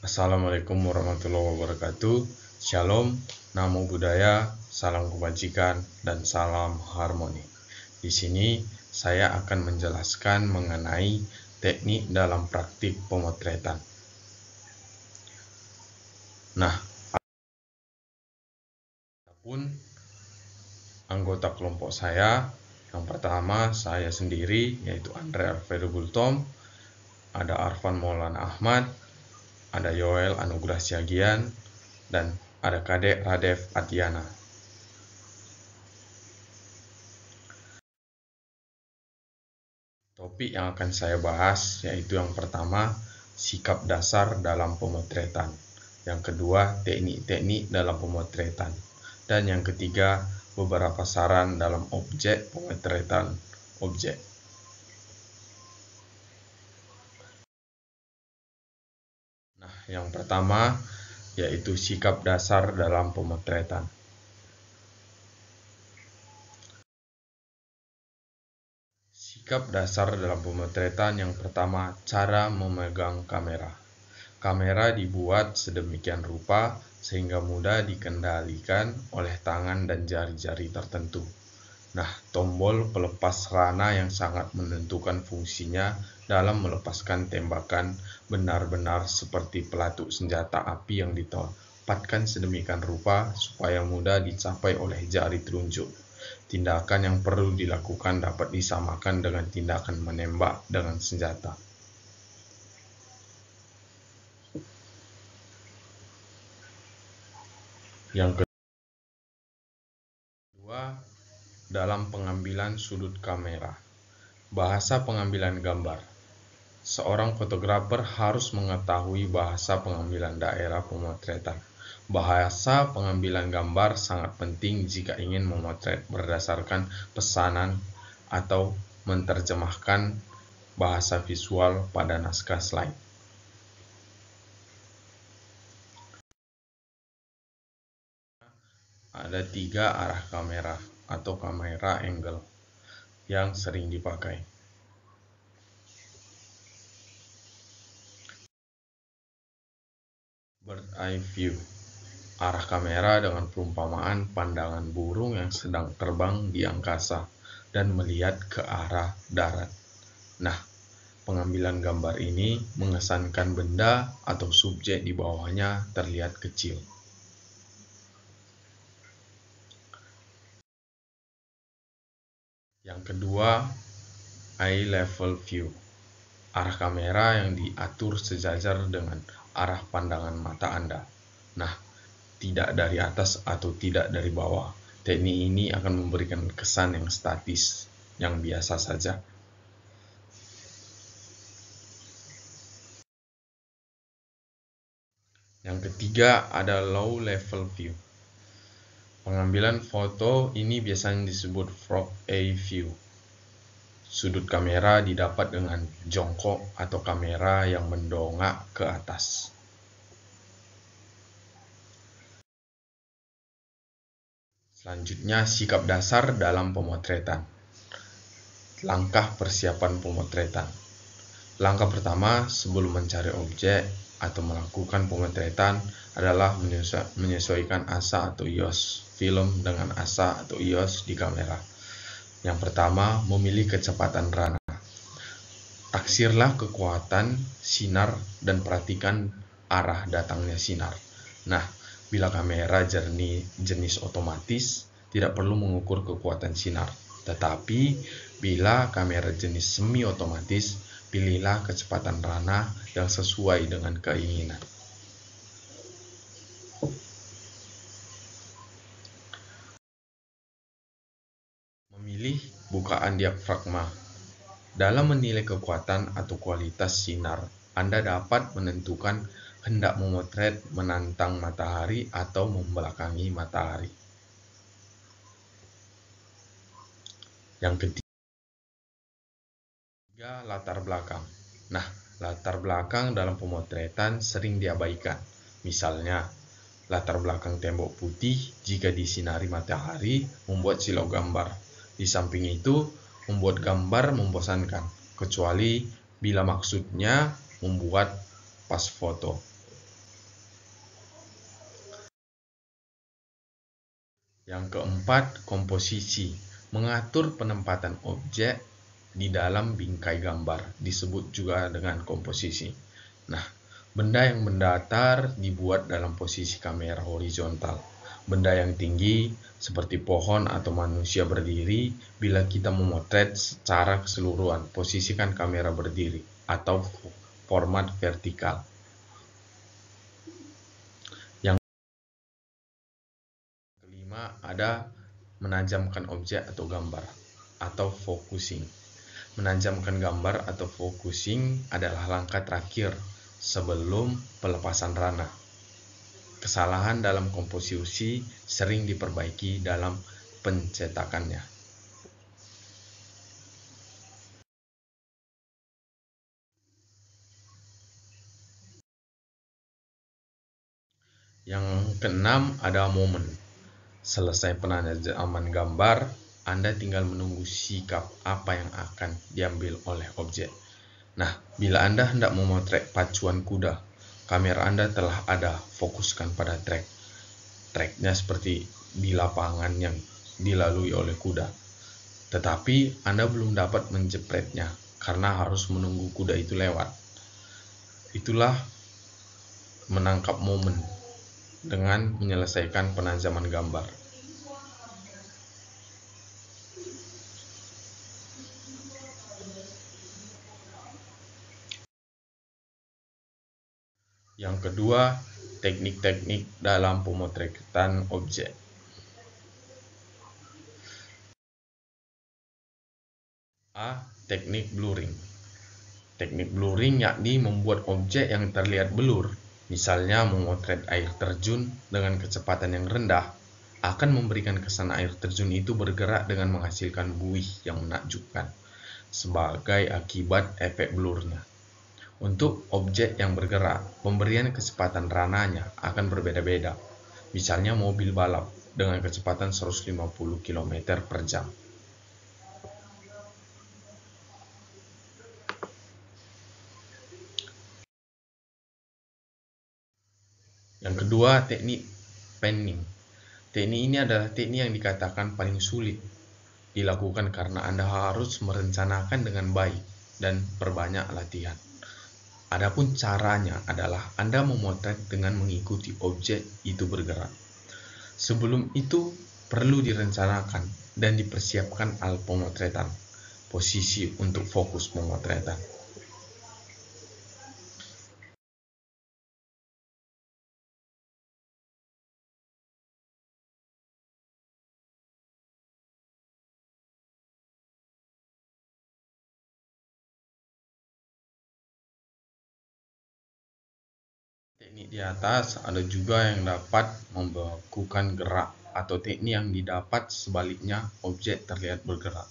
Assalamualaikum warahmatullahi wabarakatuh. Shalom, namo buddhaya, salam kebajikan, dan salam harmoni. Di sini saya akan menjelaskan mengenai teknik dalam praktik pemotretan. Nah, adapun anggota kelompok saya, yang pertama saya sendiri yaitu Andre Alfredo Gultom, ada Arfan Maulana Ahmad, ada Yoel Anugrah Siagian, dan ada Kadek Radef Adiana. Topik yang akan saya bahas yaitu yang pertama, sikap dasar dalam pemotretan. Yang kedua, teknik-teknik dalam pemotretan. Dan yang ketiga, beberapa saran dalam objek pemotretan objek. Nah, yang pertama yaitu sikap dasar dalam pemotretan. Sikap dasar dalam pemotretan yang pertama, cara memegang kamera. Kamera dibuat sedemikian rupa sehingga mudah dikendalikan oleh tangan dan jari-jari tertentu. Nah, tombol pelepas rana yang sangat menentukan fungsinya dalam melepaskan tembakan benar-benar seperti pelatuk senjata api yang ditempatkan sedemikian rupa supaya mudah dicapai oleh jari telunjuk. Tindakan yang perlu dilakukan dapat disamakan dengan tindakan menembak dengan senjata. Yang kedua, dalam pengambilan sudut kamera. Bahasa pengambilan gambar. Seorang fotografer harus mengetahui bahasa pengambilan daerah pemotretan. Bahasa pengambilan gambar sangat penting jika ingin memotret berdasarkan pesanan atau menerjemahkan bahasa visual pada naskah slide. Ada 3 arah kamera atau kamera angle yang sering dipakai. Bird eye view, arah kamera dengan perumpamaan pandangan burung yang sedang terbang di angkasa dan melihat ke arah darat. Nah, pengambilan gambar ini mengesankan benda atau subjek di bawahnya terlihat kecil. Yang kedua, eye level view. Arah kamera yang diatur sejajar dengan arah pandangan mata Anda. Nah, tidak dari atas atau tidak dari bawah. Teknik ini akan memberikan kesan yang statis, yang biasa saja. Yang ketiga ada low level view. Pengambilan foto ini biasanya disebut frog eye view. Sudut kamera didapat dengan jongkok atau kamera yang mendongak ke atas. Selanjutnya, sikap dasar dalam pemotretan. Langkah persiapan pemotretan. Langkah pertama sebelum mencari objek atau melakukan pemotretan adalah menyesuaikan asa atau IOS film dengan asa atau IOS di kamera. Yang pertama, memilih kecepatan rana. Taksirlah kekuatan sinar dan perhatikan arah datangnya sinar. Nah, bila kamera jenis otomatis, tidak perlu mengukur kekuatan sinar. Tetapi, bila kamera jenis semi otomatis, pilihlah kecepatan rana yang sesuai dengan keinginan. Memilih bukaan diafragma. Dalam menilai kekuatan atau kualitas sinar, Anda dapat menentukan hendak memotret menantang matahari atau membelakangi matahari. Yang ketiga, latar belakang. Nah, latar belakang dalam pemotretan sering diabaikan. Misalnya, latar belakang tembok putih jika disinari matahari membuat silau gambar. Di samping itu, membuat gambar membosankan, kecuali bila maksudnya membuat pas foto. Yang keempat, komposisi. Mengatur penempatan objek di dalam bingkai gambar, disebut juga dengan komposisi. Nah, benda yang mendatar dibuat dalam posisi kamera horizontal. Benda yang tinggi, seperti pohon atau manusia berdiri, bila kita memotret secara keseluruhan, posisikan kamera berdiri atau format vertikal. Ada menajamkan objek atau gambar atau focusing. Menajamkan gambar atau focusing adalah langkah terakhir sebelum pelepasan ranah. Kesalahan dalam komposisi sering diperbaiki dalam pencetakannya. Yang keenam, ada momen. Selesai penajaman gambar, Anda tinggal menunggu sikap apa yang akan diambil oleh objek. Nah, bila Anda hendak memotret pacuan kuda, kamera Anda telah ada, fokuskan pada trek. Treknya seperti di lapangan yang dilalui oleh kuda. Tetapi Anda belum dapat menjepretnya karena harus menunggu kuda itu lewat. Itulah menangkap momen dengan menyelesaikan penajaman gambar. Yang kedua, teknik-teknik dalam pemotretan objek. A. Teknik blurring. Teknik blurring yakni membuat objek yang terlihat blur. Misalnya memotret air terjun dengan kecepatan yang rendah akan memberikan kesan air terjun itu bergerak dengan menghasilkan buih yang menakjubkan sebagai akibat efek blurnya. Untuk objek yang bergerak, pemberian kecepatan rananya akan berbeda-beda. Misalnya mobil balap dengan kecepatan 150 km per jam. Yang kedua, teknik panning. Teknik ini adalah teknik yang dikatakan paling sulit dilakukan karena Anda harus merencanakan dengan baik dan perbanyak latihan. Adapun caranya adalah Anda memotret dengan mengikuti objek itu bergerak. Sebelum itu perlu direncanakan dan dipersiapkan alat pemotretan, posisi untuk fokus pemotretan. Teknik di atas ada juga yang dapat membekukan gerak atau teknik yang didapat sebaliknya objek terlihat bergerak.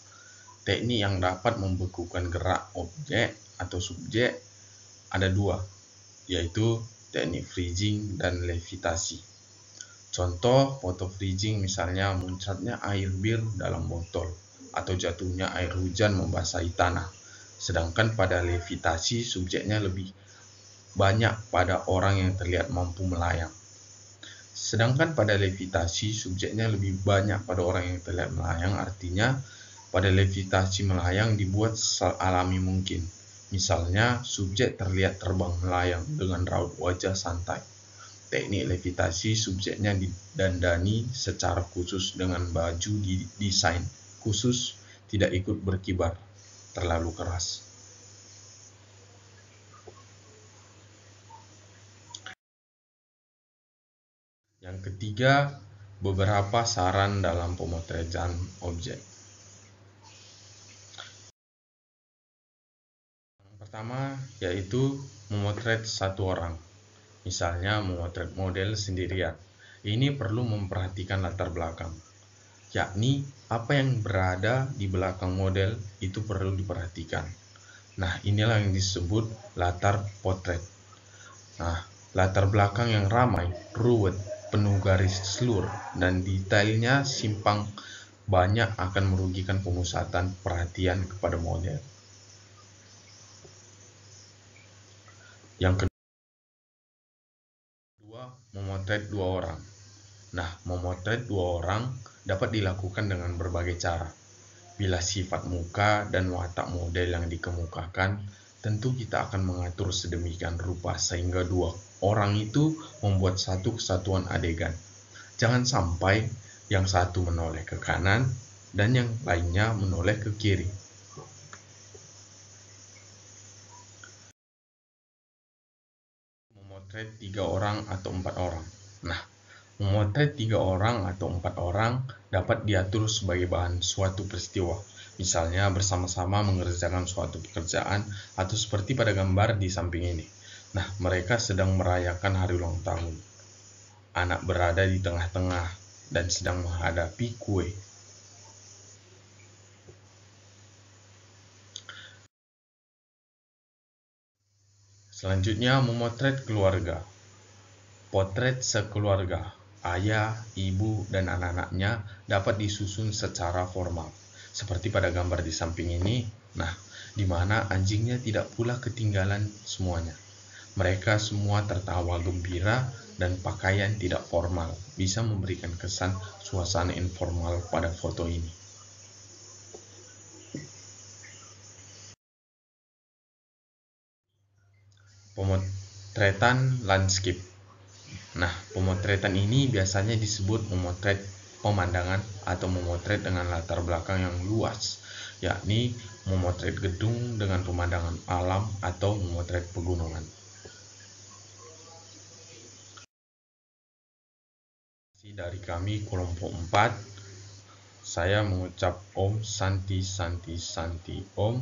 Teknik yang dapat membekukan gerak objek atau subjek ada dua, yaitu teknik freezing dan levitasi. Contoh foto freezing misalnya muncratnya air bir dalam botol atau jatuhnya air hujan membasahi tanah. Sedangkan pada levitasi subjeknya lebih banyak pada orang yang terlihat mampu melayang. Sedangkan pada levitasi subjeknya lebih banyak pada orang yang terlihat melayang, artinya pada levitasi melayang dibuat sealami mungkin. Misalnya subjek terlihat terbang melayang dengan raut wajah santai. Teknik levitasi subjeknya didandani secara khusus dengan baju didesain khusus tidak ikut berkibar terlalu keras. Yang ketiga, beberapa saran dalam pemotretan objek. Yang pertama yaitu memotret satu orang. Misalnya memotret model sendirian. Ini perlu memperhatikan latar belakang, yakni apa yang berada di belakang model itu perlu diperhatikan. Nah, inilah yang disebut latar potret. Nah, latar belakang yang ramai, ruwet, penuh garis slur, dan detailnya simpang banyak akan merugikan pemusatan perhatian kepada model. Yang kedua, memotret dua orang. Nah, memotret dua orang dapat dilakukan dengan berbagai cara. Bila sifat muka dan watak model yang dikemukakan, tentu kita akan mengatur sedemikian rupa sehingga dua orang itu membuat satu kesatuan adegan. Jangan sampai yang satu menoleh ke kanan dan yang lainnya menoleh ke kiri. Memotret 3 orang atau 4 orang. Nah, memotret 3 orang atau 4 orang dapat diatur sebagai bahan suatu peristiwa. Misalnya bersama-sama mengerjakan suatu pekerjaan atau seperti pada gambar di samping ini. Nah, mereka sedang merayakan hari ulang tahun. Anak berada di tengah-tengah dan sedang menghadapi kue. Selanjutnya, memotret keluarga. Potret sekeluarga, ayah, ibu, dan anak-anaknya dapat disusun secara formal, seperti pada gambar di samping ini. Nah, di mana anjingnya tidak pula ketinggalan semuanya. Mereka semua tertawa gembira dan pakaian tidak formal bisa memberikan kesan suasana informal pada foto ini. Pemotretan landscape. Nah, pemotretan ini biasanya disebut memotret pemandangan atau memotret dengan latar belakang yang luas, yakni memotret gedung dengan pemandangan alam atau memotret pegunungan. Dari kami kelompok 4, saya mengucap Om Santi Santi Santi Om.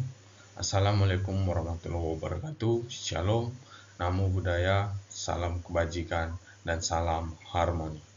Assalamualaikum warahmatullahi wabarakatuh. Shalom, namo buddhaya, salam kebajikan, dan salam harmoni.